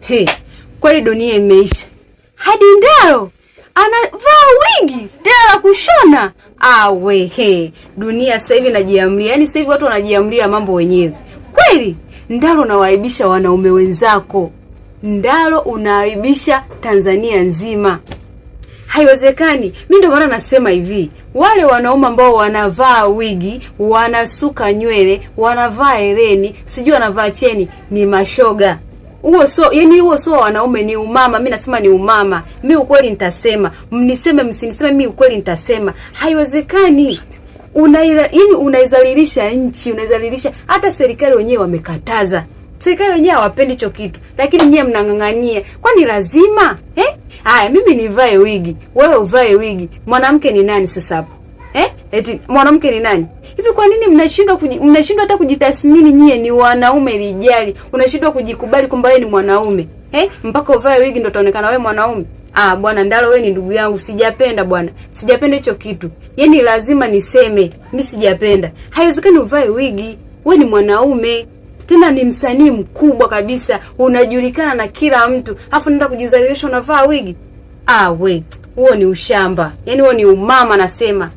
He, kweli dunia imeisha. Hadi Ndaro anavaa wigi tena la kushona. He, dunia sasa hivi inajiamlia. Yaani sasa hivi watu wanajiamlia mambo wenyewe. Kweli, Ndaro unawaibisha wanaume wenzako. Ndaro unawaibisha Tanzania nzima. Haiwezekani. Mimi ndio maana nasema hivi, wale wanaume ambao wanavaa wigi, wanasuka nywele, wanavaa hereni, sijui wanavaa cheni, ni mashoga. Huo so wanaume, ni umama. Mimi nasema ni umama. Mimi ukweli nitasema. Mniseme msiniseme, mimi ukweli nitasema. Haiwezekani. Unaizalilisha nchi, unaizalilisha hata serikali wenyewe wamekataza. Serikali wenyewe hawapendi hicho kitu, lakini nyie mnang'ang'ania. Kwani lazima? Haya, mimi nivae wigi, wewe uvae wigi. Mwanamke ni nani sasa hapo? Eti mwanamke ni nani? Hivi kwa nini mnashindwa hata kujitathmini? Nyie ni wanaume lijali. Unashindwa kujikubali kwamba wewe ni mwanaume. Mpaka uvae wigi ndio utaonekana wewe mwanaume. Bwana Ndaro, wewe ni ndugu yangu, sijapenda bwana. Sijapenda hicho kitu. Yaani lazima niseme, mimi sijapenda. Haiwezekani uvae wigi. Wewe ni mwanaume. Tena ni msanii mkubwa kabisa, unajulikana na kila mtu. Alafu nenda kujizalilisha unavaa wigi. Huo ni ushamba. Yaani huo ni umama nasema.